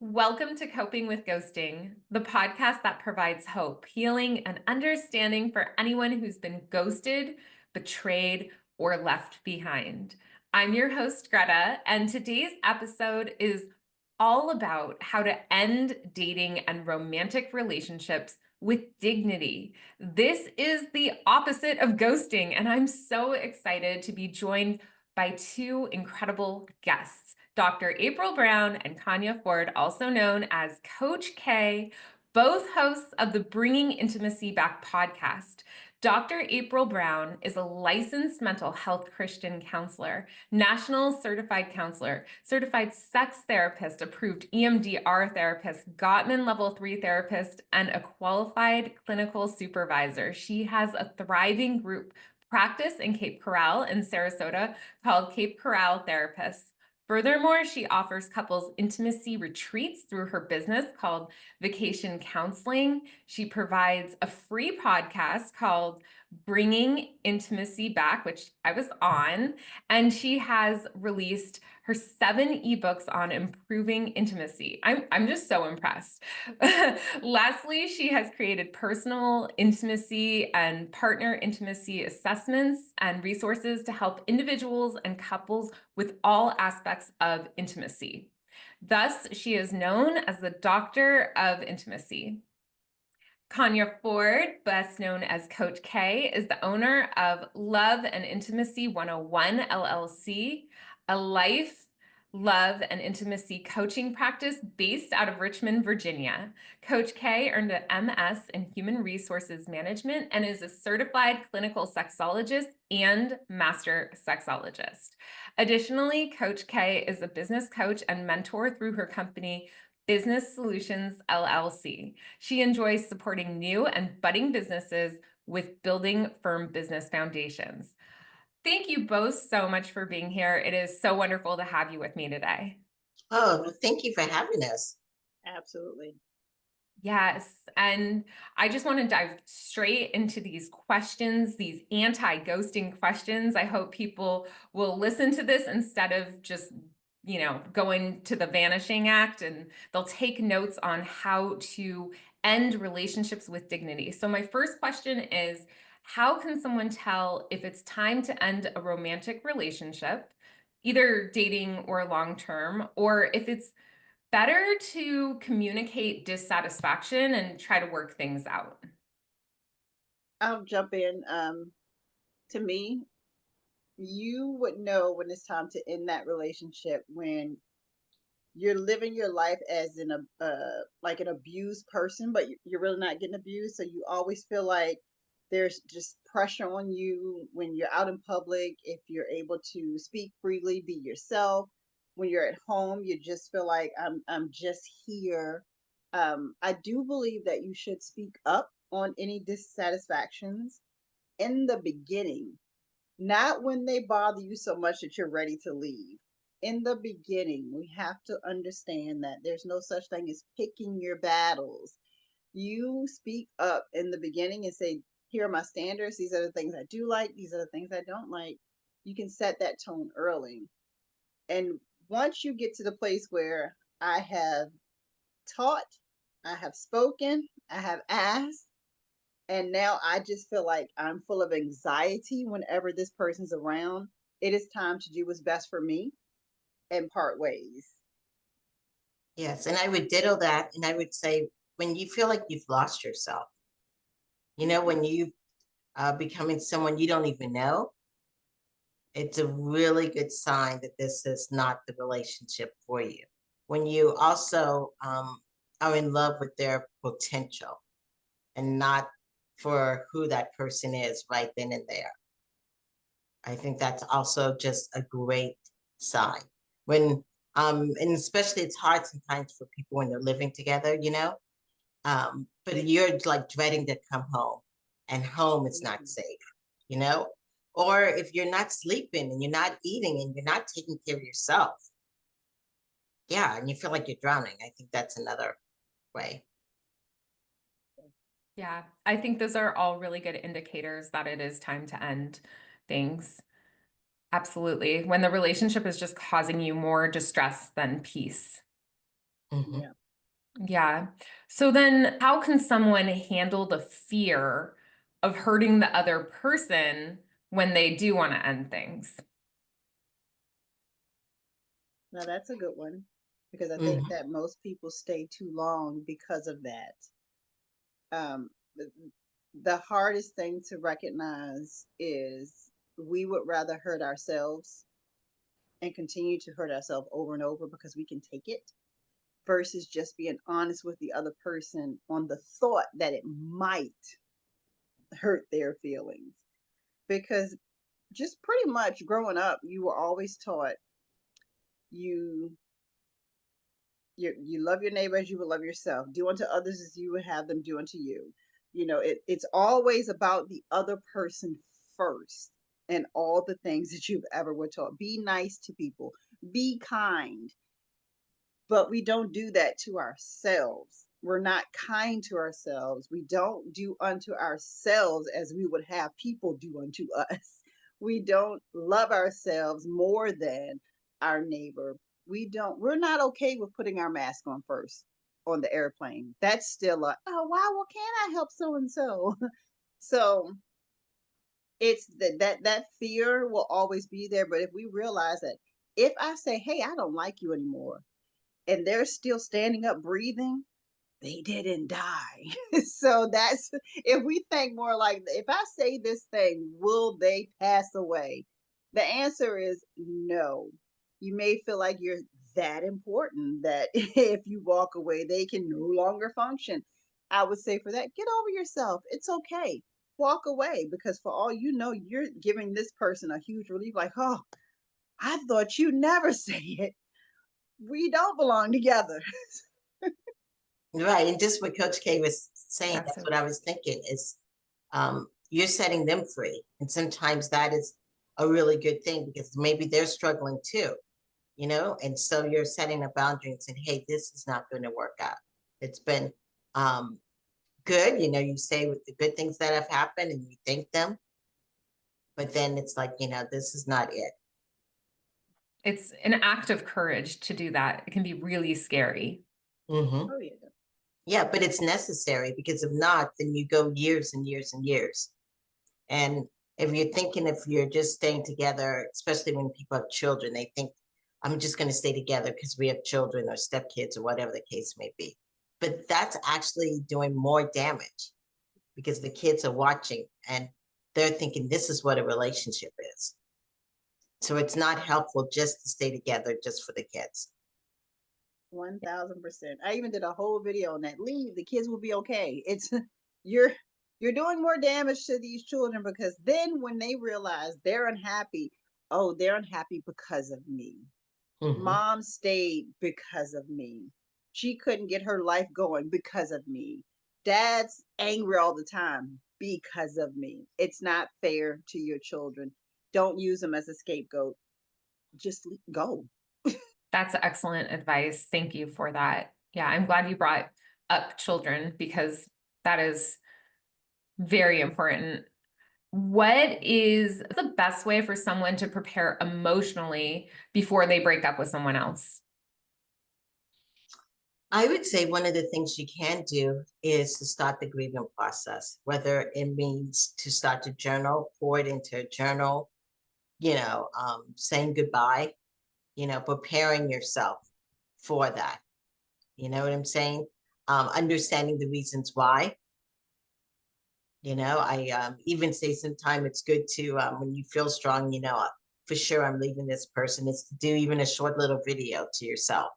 Welcome to Coping with Ghosting, the podcast that provides hope, healing, and understanding for anyone who's been ghosted, betrayed, or left behind. I'm your host, Greta, and today's episode is all about how to end dating and romantic relationships with dignity. This is the opposite of ghosting, and I'm so excited to be joined by two incredible guests. Dr. April Brown and Kanya Ford, also known as Coach K, both hosts of the Bringing Intimacy Back podcast. Dr. April Brown is a licensed mental health Christian counselor, national certified counselor, certified sex therapist, approved EMDR therapist, Gottman level 3 therapist, and a qualified clinical supervisor. She has a thriving group practice in Cape Coral in Sarasota called Cape Coral Therapists. Furthermore, she offers couples intimacy retreats through her business called Vacation Counseling. She provides a free podcast called Bringing Intimacy Back, which I was on, and she has released her 7 ebooks on improving intimacy. I'm just so impressed. Lastly, she has created personal intimacy and partner intimacy assessments and resources to help individuals and couples with all aspects of intimacy. Thus, she is known as the Doctor of Intimacy. Kanya Ford, best known as Coach K, is the owner of Love and Intimacy 101 LLC, a life, love, and intimacy coaching practice based out of Richmond, Virginia. Coach K earned an MS in Human Resources Management and is a certified clinical sexologist and master sexologist. Additionally, Coach K is a business coach and mentor through her company, Business Solutions LLC. She enjoys supporting new and budding businesses with building firm business foundations. Thank you both so much for being here. It is so wonderful to have you with me today. Oh, well, thank you for having us. Absolutely. Yes, and I just want to dive straight into these questions, these anti-ghosting questions. I hope people will listen to this instead of just going to the vanishing act, and they'll take notes on how to end relationships with dignity. So my first question is, how can someone tell if it's time to end a romantic relationship, either dating or long-term, or if it's better to communicate dissatisfaction and try to work things out? I'll jump in. To me, you would know when it's time to end that relationship when you're living your life as like an abused person, but you're really not getting abused. So you always feel like there's just pressure on you when you're out in public. If you're able to speak freely, be yourself. When you're at home, you just feel like I'm just here. I do believe that you should speak up on any dissatisfactions in the beginning, not when they bother you so much that you're ready to leave. In the beginning, we have to understand that there's no such thing as picking your battles. You speak up in the beginning and say, here are my standards. These are the things I do like. These are the things I don't like. You can set that tone early. And once you get to the place where I have taught, I have spoken, I have asked, and now I just feel like I'm full of anxiety whenever this person's around, it is time to do what's best for me and part ways. Yes, and I would ditto that, and I would say when you feel like you've lost yourself, when you becoming someone you don't even know, it's a really good sign that this is not the relationship for you. When you also are in love with their potential and not for who that person is right then and there. I think that's also just a great sign. When and especially it's hard sometimes for people when they're living together, but you're like dreading to come home, and home is not safe, you know? Or if you're not sleeping and you're not eating and you're not taking care of yourself, yeah, and you feel like you're drowning. I think that's another way. Yeah, I think those are all really good indicators that it is time to end things. Absolutely. When the relationship is just causing you more distress than peace. Mhm. Yeah. Yeah. So then how can someone handle the fear of hurting the other person when they do want to end things? Now that's a good one because I think Mhm. that most people stay too long because of that. Um, the, the hardest thing to recognize is we would rather hurt ourselves and continue to hurt ourselves over and over because we can take it versus just being honest with the other person on the thought that it might hurt their feelings. Because just pretty much growing up, you were always taught you you love your neighbor as you would love yourself. Do unto others as you would have them do unto you. It's always about the other person first and all the things that you've ever were taught. Be nice to people, be kind, but we don't do that to ourselves. We're not kind to ourselves. We don't do unto ourselves as we would have people do unto us. We don't love ourselves more than our neighbor. We're not okay with putting our mask on first on the airplane. That's still oh wow, well, can I help so and so? So it's that fear will always be there. But if we realize that if I say, hey, I don't like you anymore, and they're still standing up breathing, they didn't die. So that's if we think more like if I say this thing, will they pass away? The answer is no. You may feel like you're that important that if you walk away, they can no longer function. I would say for that, get over yourself. It's okay. Walk away because for all you know, you're giving this person a huge relief. Like, oh, I thought you'd never say it. We don't belong together. Right. And just what Coach K was saying, That's that's so what I was thinking is you're setting them free. And sometimes that is a really good thing because maybe they're struggling too, and so you're setting a boundary and saying, hey, this is not going to work out. It's been um, good, you say with the good things that have happened and you thank them, but then it's like, this is not it. It's an act of courage to do that. It can be really scary. Hmm. Oh yeah. Yeah, but it's necessary because if not, then you go years and years and years. And if you're just staying together, especially when people have children, they think, I'm just going to stay together because we have children or stepkids or whatever the case may be. But that's actually doing more damage because the kids are watching and they're thinking this is what a relationship is. So it's not helpful just to stay together just for the kids. 1000%. I even did a whole video on that. Leave, the kids will be okay. It's you're you're doing more damage to these children because then when they realize they're unhappy, oh, they're unhappy because of me. Hmm. Mom stayed because of me. She couldn't get her life going because of me. Dad's angry all the time because of me. It's not fair to your children. Don't use them as a scapegoat. Just go. That's excellent advice. Thank you for that. Yeah, I'm glad you brought up children because that is very important. What is the best way for someone to prepare emotionally before they break up with someone else? I would say one of the things you can do is to start the grieving process, whether it means to start to journal, pour it into a journal, saying goodbye, preparing yourself for that. You know what I'm saying? Understanding the reasons why. I even say sometimes it's good to, when you feel strong, for sure I'm leaving this person, is to do even a short little video to yourself.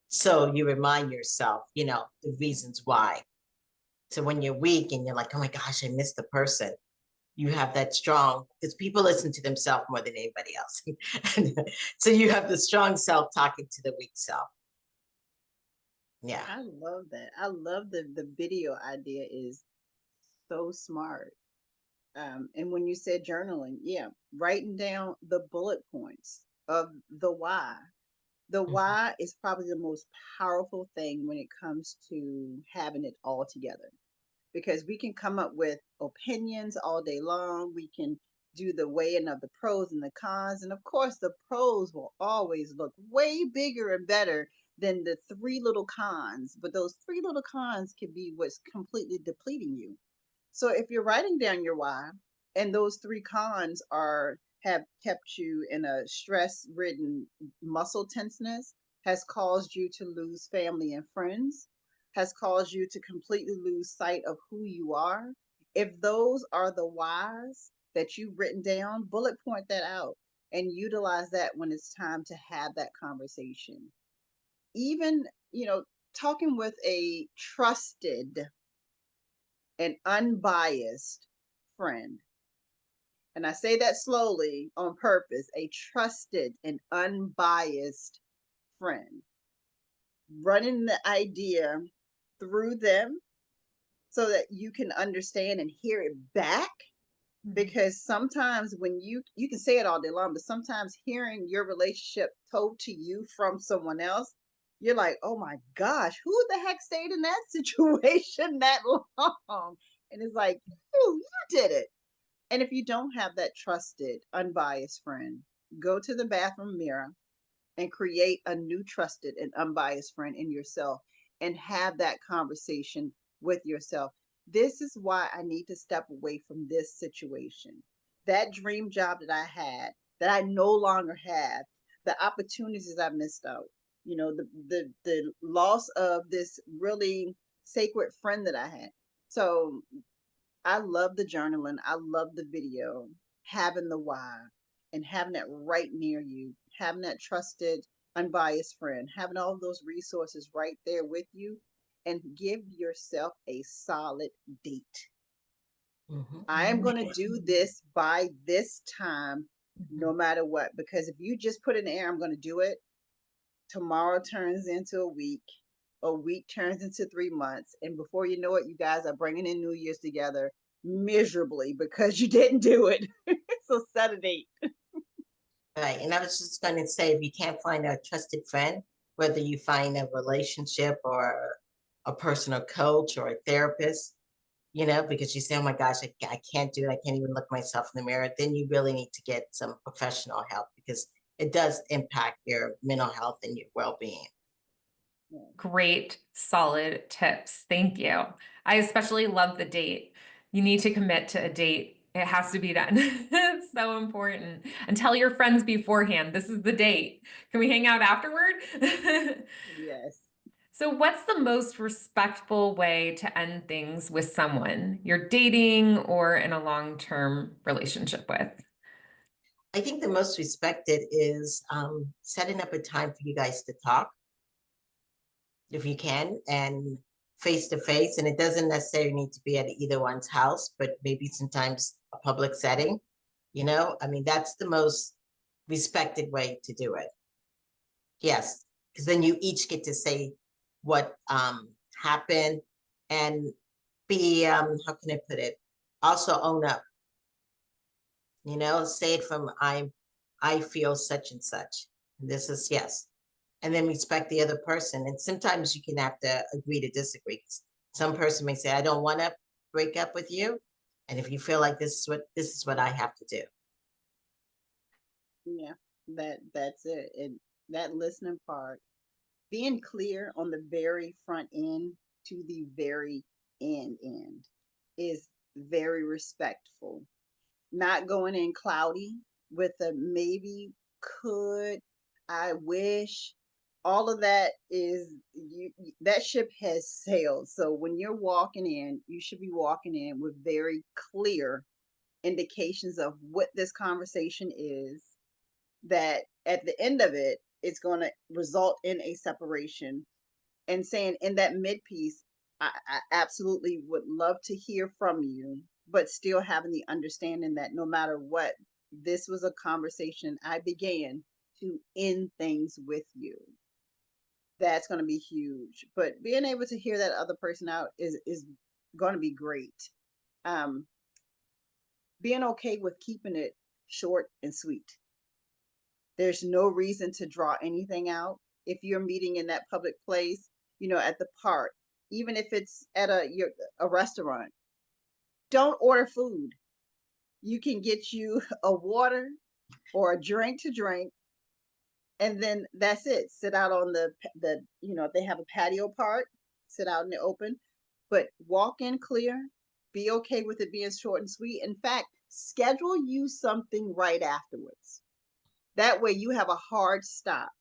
So you remind yourself, the reasons why. So when you're weak and you're like, oh my gosh, I missed the person, you have that strong, because people listen to themselves more than anybody else. So you have the strong self talking to the weak self. Yeah. I love that. I love the video idea is so smart. And when you said journaling, yeah, writing down the bullet points of the why. The Mhm. why is probably the most powerful thing when it comes to having it all together because we can come up with opinions all day long. We can do the weighing of the pros and the cons. And of course, the pros will always look way bigger and better than the three little cons. But those three little cons can be what's completely depleting you. So if you're writing down your why, and those three cons are have kept you in a stress-ridden muscle tenseness, has caused you to lose family and friends, has caused you to completely lose sight of who you are. If those are the whys that you've written down, bullet point that out and utilize that when it's time to have that conversation. Even, talking with a trusted and unbiased friend. And I say that slowly on purpose, a trusted and unbiased friend. Running the idea through them so that you can understand and hear it back. Because sometimes when you can say it all day long, but sometimes hearing your relationship told to you from someone else, you're like, oh my gosh, who the heck stayed in that situation that long? And it's like, you did it. And if you don't have that trusted, unbiased friend, go to the bathroom mirror and create a new trusted and unbiased friend in yourself and have that conversation with yourself. This is why I need to step away from this situation. That dream job that I had, that I no longer have, the opportunities I missed out, the loss of this really sacred friend that I had. So I love the journaling. I love the video, having the why and having that right near you, having that trusted, unbiased friend, having all of those resources right there with you, and give yourself a solid date. I am going to do this by this time, no matter what. Because if you just put in the air, I'm going to do it, tomorrow turns into a week turns into 3 months. And before you know it, you guys are bringing in New Year's together miserably because you didn't do it. So set a date. Right. And I was just going to say, if you can't find a trusted friend, whether you find a relationship or a personal coach or a therapist, because you say, oh my gosh, I can't do it. I can't even look myself in the mirror. Then you really need to get some professional help because it does impact your mental health and your well-being. Great, solid tips. Thank you. I especially love the date. You need to commit to a date. It has to be done. It's so important. And tell your friends beforehand, this is the date. Can we hang out afterward? Yes. So, what's the most respectful way to end things with someone you're dating or in a long-term relationship with? I think the most respected is setting up a time for you guys to talk, if you can, and face to face. And it doesn't necessarily need to be at either one's house, but maybe sometimes a public setting. I mean, that's the most respected way to do it. Yes, because then you each get to say what happened and be how can I put it? Also own up. Say it from I feel such and such. This is yes. And then respect the other person. And sometimes you can have to agree to disagree. Some person may say, I don't want to break up with you. And if you feel like this is what I have to do. Yeah, that's it. And that listening part, being clear on the very front end to the very end is very respectful. Not going in cloudy with a maybe, could, I wish. All of that is that ship has sailed. So when you're walking in, you should be walking in with very clear indications of what this conversation is, that at the end of it, it's going to result in a separation. And saying in that mid piece, I absolutely would love to hear from you, but still having the understanding that no matter what, this was a conversation I began to end things with you. That's going to be huge. But being able to hear that other person out is going to be great. Um, being okay with keeping it short and sweet. There's no reason to draw anything out. If you're meeting in that public place, at the park, even if it's at a restaurant, don't order food. You can get you a water or a drink to drink and then that's it. Sit out on the if they have a patio part, sit out in the open, but walk in clear. Be okay with it being short and sweet. In fact, schedule you something right afterwards. That way you have a hard stop.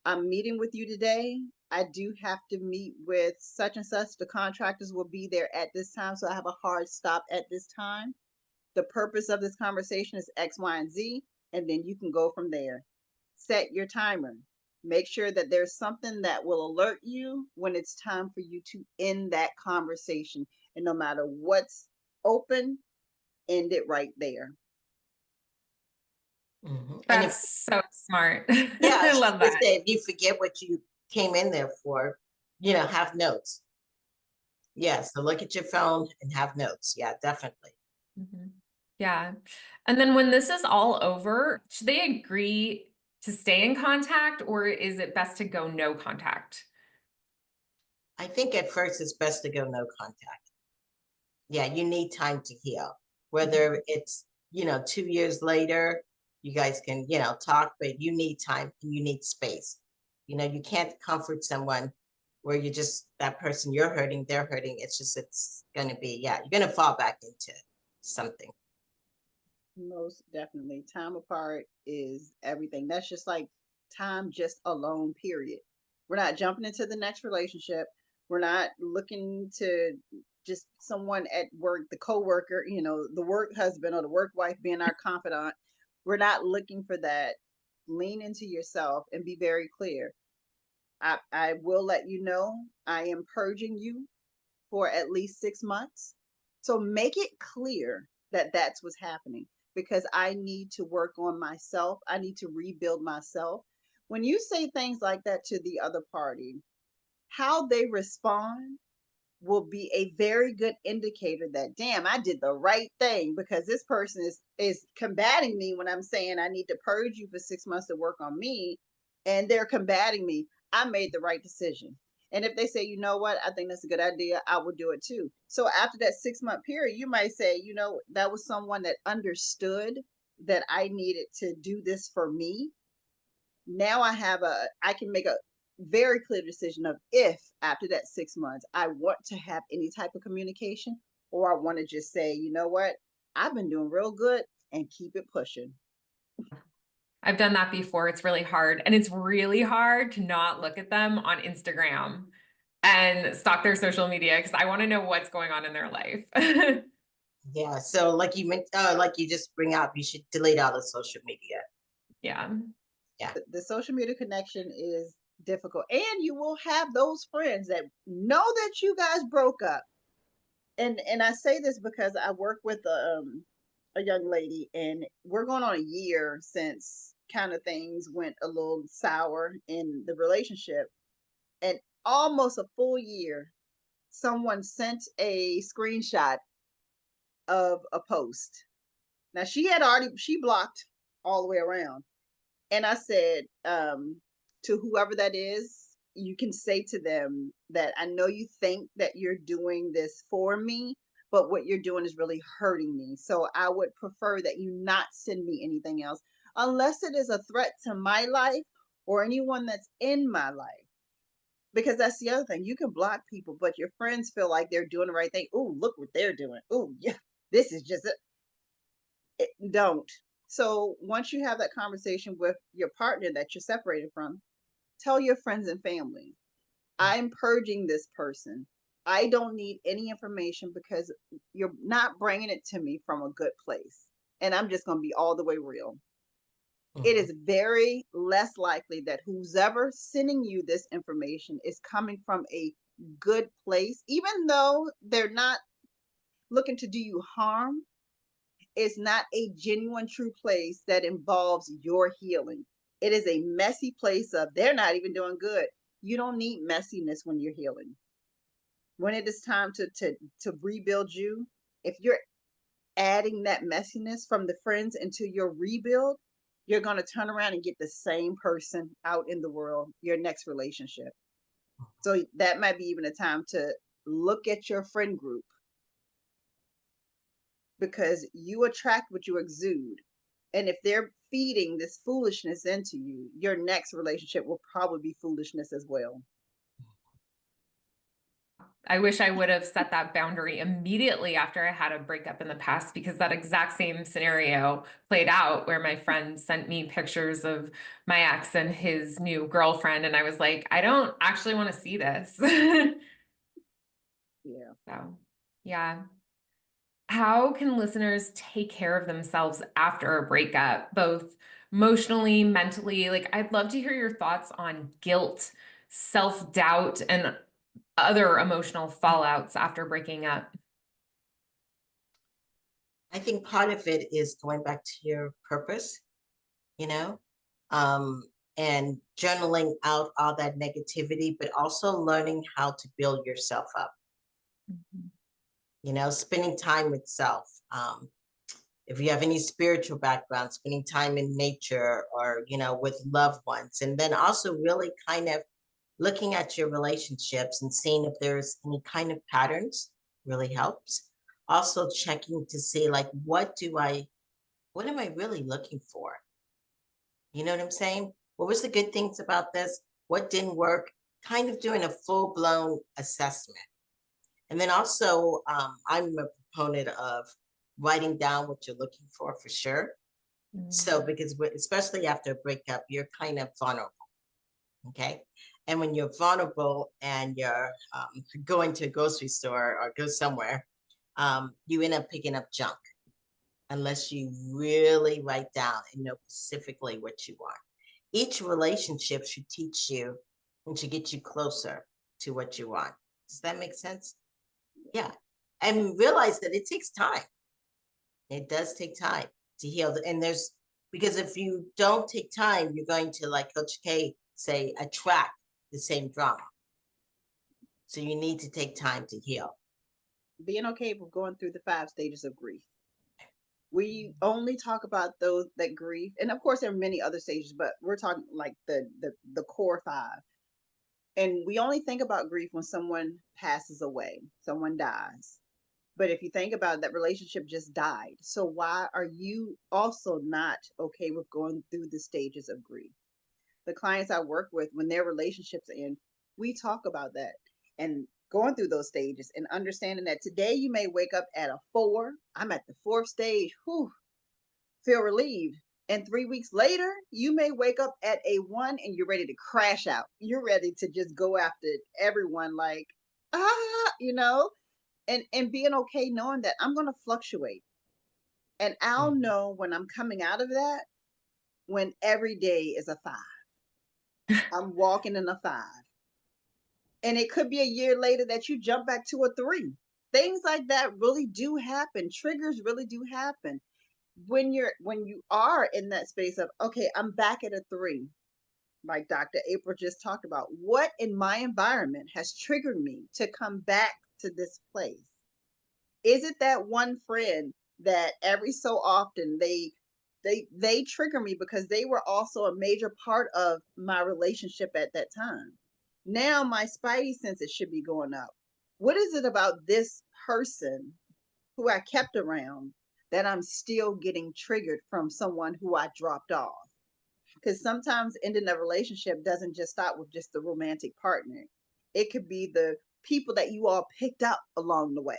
I'm meeting with you today. I do have to meet with such and such. The contractors will be there at this time, so I have a hard stop at this time. The purpose of this conversation is X, Y, and Z, and then you can go from there. Set your timer. Make sure that there's something that will alert you when it's time for you to end that conversation. And no matter what's open, end it right there. And if, That's so smart. yeah, I I was just love gonna that. say, if you forget what you came in there for, have notes. Yeah, so look at your phone and have notes. Yeah, definitely. Mhm. Yeah. And then when this is all over, should they agree to stay in contact or is it best to go no contact? I think at first it's best to go no contact. Yeah, you need time to heal. Whether it's, 2 years later, you guys can, talk, but you need time and you need space. You can't comfort someone where you just that person you're hurting, they're hurting. It's gonna be, yeah, you're gonna fall back into something. Most definitely. Time apart is everything. That's just like time just alone, period. We're not jumping into the next relationship. We're not looking to just someone at work, the coworker, the work husband or the work wife being our confidant. We're not looking for that. Lean into yourself and be very clear. I will let you know I am purging you for at least 6 months. So make it clear that that's what's happening because I need to work on myself. I need to rebuild myself. When you say things like that to the other party, how they respond will be a very good indicator that damn, I did the right thing because this person is combating me when I'm saying I need to purge you for 6 months to work on me, and they're combating me. I made the right decision. And if they say, you know what, I think that's a good idea, I will do it too. So after that 6 month period, you might say, that was someone that understood that I needed to do this for me. Now I can make a very clear decision of if after that 6 months I want to have any type of communication or I want to just say, you know what, I've been doing real good and keep it pushing. I've done that before. It's really hard. And it's really hard to not look at them on Instagram and stalk their social media because I want to know what's going on in their life. Yeah. So like you just bring up, you should delete all the social media. Yeah. Yeah. The social media connection is difficult, and you will have those friends that know that you guys broke up. And I say this because I work with a young lady, and we're going on a year since kind of things went a little sour in the relationship, and almost a full year, someone sent a screenshot of a post. Now she blocked all the way around, and I said to whoever that is, you can say to them that I know you think that you're doing this for me, but what you're doing is really hurting me. So I would prefer that you not send me anything else unless it is a threat to my life or anyone that's in my life. Because that's the other thing. You can block people, but your friends feel like they're doing the right thing. Oh, look what they're doing. Oh, yeah, this is just don't. So once you have that conversation with your partner that you're separated from, tell your friends and family, I'm purging this person. I don't need any information because you're not bringing it to me from a good place. And I'm just going to be all the way real. It Mhm. is very less likely that who's ever sending you this information is coming from a good place, even though they're not looking to do you harm. Is not a genuine true place that involves your healing. It is a messy place of they're not even doing good. You don't need messiness when you're healing. When it is time to rebuild you, if you're adding that messiness from the friends into your rebuild, you're going to turn around and get the same person out in the world, your next relationship. So that might be even a time to look at your friend group because you attract what you exude. And if they're feeding this foolishness into you, your next relationship will probably be foolishness as well. I wish I would have set that boundary immediately after I had a breakup in the past, because that exact same scenario played out where my friend sent me pictures of my ex and his new girlfriend. And I was like, I don't actually want to see this. Yeah. So, yeah. How can listeners take care of themselves after a breakup, both emotionally, mentally? Like, I'd love to hear your thoughts on guilt, self-doubt, and other emotional fallouts after breaking up. I think part of it is going back to your purpose, you know, um, and journaling out all that negativity, but also learning how to build yourself up, spending time with self. If you have any spiritual background, spending time in nature or, with loved ones. And then also really kind of looking at your relationships and seeing if there's any kind of patterns really helps. Also checking to see like, what am I really looking for? You know what I'm saying? What was the good things about this? What didn't work? Kind of doing a full blown assessment. And then also, I'm a proponent of writing down what you're looking for sure. So, because especially after a breakup, you're kind of vulnerable. Okay. And when you're vulnerable and you're going to a grocery store or go somewhere, you end up picking up junk unless you really write down and know specifically what you want. Each relationship should teach you and should get you closer to what you want. Does that make sense? Yeah. And realize that it takes time. It does take time to heal. And because if you don't take time, you're going to, like Coach K say, attract the same drama. So you need to take time to heal. Being okay with going through the 5 stages of grief. We only talk about those that grief, and of course there are many other stages, but we're talking like the core 5. And we only think about grief when someone passes away, someone dies. But if you think about it, that relationship just died. So why are you also not okay with going through the stages of grief? The clients I work with, when their relationships end, we talk about that and going through those stages and understanding that today you may wake up at a 4. I'm at the 4th stage. Whew, feel relieved. And 3 weeks later, you may wake up at a 1 and you're ready to crash out. You're ready to just go after everyone like, and being okay knowing that I'm going to fluctuate. And I'll know when I'm coming out of that when every day is a 5. I'm walking in a 5. And it could be a year later that you jump back to a 3. Things like that really do happen. Triggers really do happen. When you are in that space of, okay, I'm back at a 3, like Dr. April just talked about, what in my environment has triggered me to come back to this place? Is it that one friend that every so often they trigger me because they were also a major part of my relationship at that time? Now my spidey senses should be going up. What is it about this person who I kept around that I'm still getting triggered from someone who I dropped off? Because sometimes ending a relationship doesn't just stop with just the romantic partner. It could be the people that you all picked up along the way.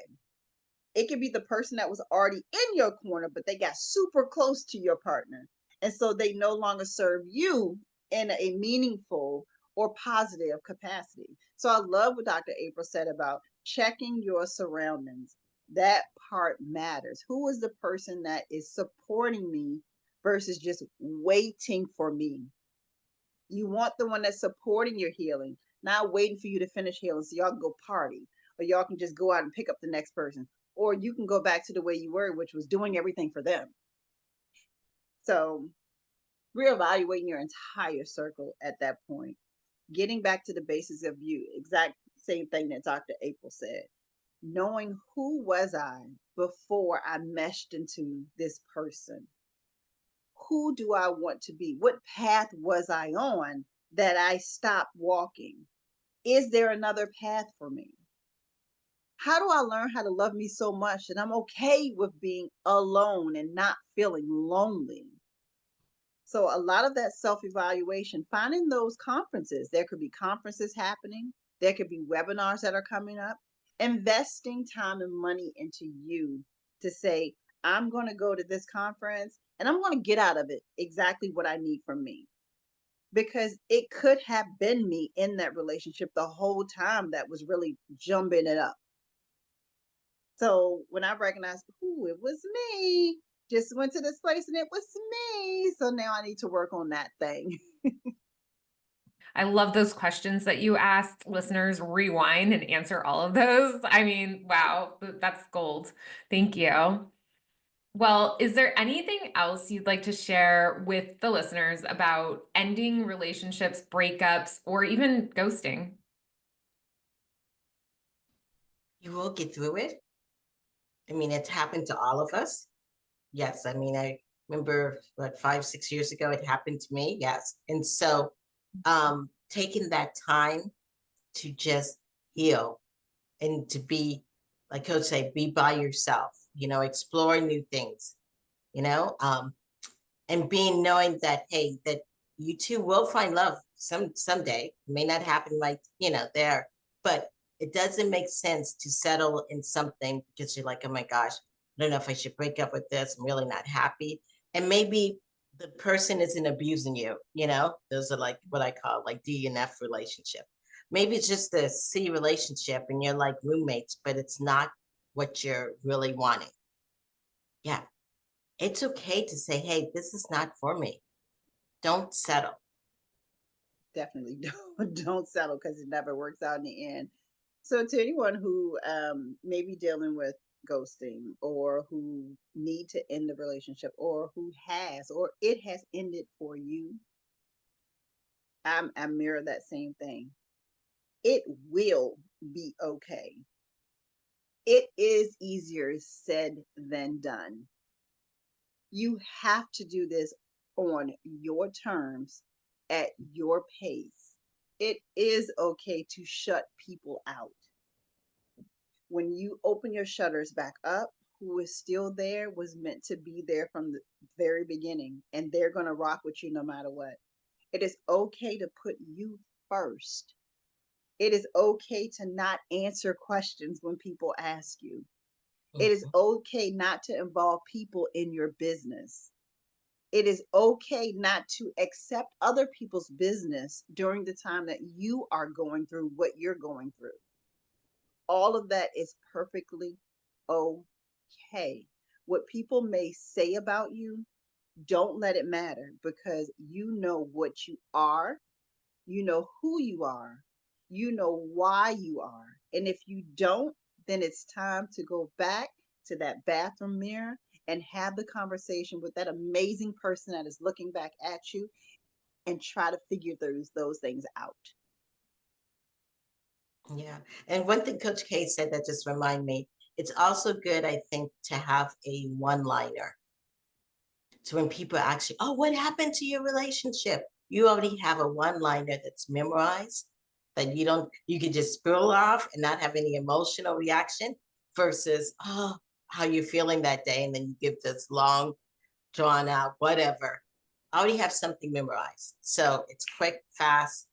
It could be the person that was already in your corner, but they got super close to your partner. And so they no longer serve you in a meaningful or positive capacity. So I love what Dr. April said about checking your surroundings. That part matters. Who is the person that is supporting me versus just waiting for me? You want the one that's supporting your healing, not waiting for you to finish healing so y'all can go party, or y'all can just go out and pick up the next person, or you can go back to the way you were, which was doing everything for them. So reevaluating your entire circle at that point, getting back to the basics of you, exact same thing that Dr. April said. Knowing who was I before I meshed into this person? Who do I want to be? What path was I on that I stopped walking? Is there another path for me? How do I learn how to love me so much that I'm okay with being alone and not feeling lonely? So a lot of that self-evaluation, finding those conferences, there could be conferences happening, there could be webinars that are coming up, investing time and money into you to say, I'm going to go to this conference and I'm going to get out of it exactly what I need from me. Because it could have been me in that relationship the whole time that was really jumping it up. So when I recognized, ooh, it was me, just went to this place and it was me. So now I need to work on that thing. I love those questions that you asked. Listeners, rewind and answer all of those. I mean, wow, that's gold. Thank you. Well, is there anything else you'd like to share with the listeners about ending relationships, breakups, or even ghosting? You will get through it. I mean, it's happened to all of us. Yes. I mean, I remember what 5, 6 years ago, it happened to me. Yes. And so taking that time to just heal and to be, like Coach said, be by yourself, explore new things, you know, and being knowing that, hey, that you too will find love someday. It may not happen like, there, but it doesn't make sense to settle in something because you're like, oh my gosh, I don't know if I should break up with this. I'm really not happy. And maybe the person isn't abusing you, those are like what I call like D and F relationship. Maybe it's just a C relationship and you're like roommates, but it's not what you're really wanting. Yeah. It's okay to say, hey, this is not for me. Don't settle. Definitely don't settle because it never works out in the end. So to anyone who may be dealing with ghosting or who need to end the relationship or who has or it has ended for you, I mirror that same thing. It will be okay. It is easier said than done. You have to do this on your terms at your pace. It is okay to shut people out. When you open your shutters back up, who is still there was meant to be there from the very beginning, and they're going to rock with you no matter what. It is okay to put you first. It is okay to not answer questions when people ask you. It is Mhm. okay not to involve people in your business. It is okay not to accept other people's business during the time that you are going through what you're going through. All of that is perfectly okay. What people may say about you, don't let it matter because you know what you are, you know who you are, you know why you are. And if you don't, then it's time to go back to that bathroom mirror and have the conversation with that amazing person that is looking back at you and try to figure those things out. Yeah. And one thing Coach K said that just remind me, it's also good, I think, to have a one-liner. So when people ask you, oh, what happened to your relationship? You already have a one-liner that's memorized that you can just spill off and not have any emotional reaction versus, oh, how you're feeling that day. And then you give this long, drawn out, whatever. I already have something memorized. So it's quick, fast.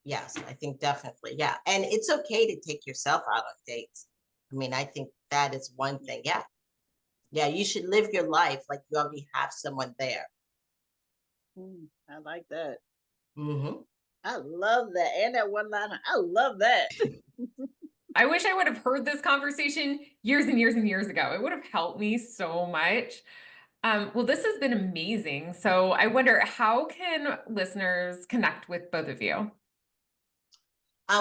Yes, I think definitely. Yeah. And it's okay to take yourself out on dates. I mean, I think that is one thing. Yeah. Yeah. You should live your life like you already have someone there. I like that. Hmm. I love that. And that one liner. I love that. I wish I would have heard this conversation years and years and years ago. It would have helped me so much. Well, this has been amazing. So I wonder, how can listeners connect with both of you?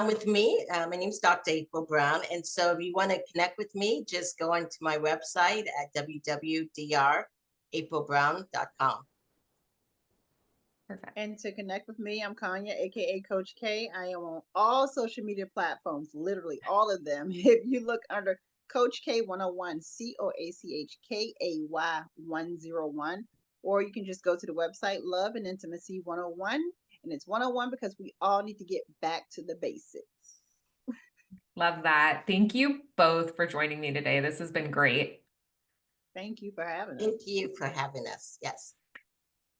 With me, my name is Dr. April Brown. And so if you want to connect with me, just go onto my website at www.draprilbrown.com. Perfect. And to connect with me, I'm Kanya, aka Coach K. I am on all social media platforms, literally all of them. If you look under Coach K 101, COACHKAY 101, or you can just go to the website Love and Intimacy 101. And it's 101 because we all need to get back to the basics. Love that. Thank you both for joining me today. This has been great. Thank you for having us. Thank you for having us. Yes.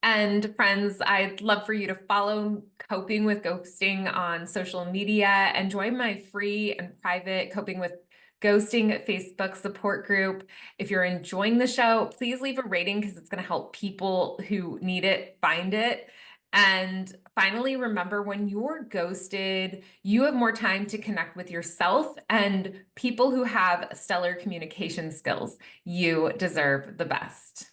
And friends, I'd love for you to follow Coping with Ghosting on social media and join my free and private Coping with Ghosting Facebook support group. If you're enjoying the show, please leave a rating because it's going to help people who need it find it. And finally, remember, when you're ghosted, you have more time to connect with yourself and people who have stellar communication skills. You deserve the best.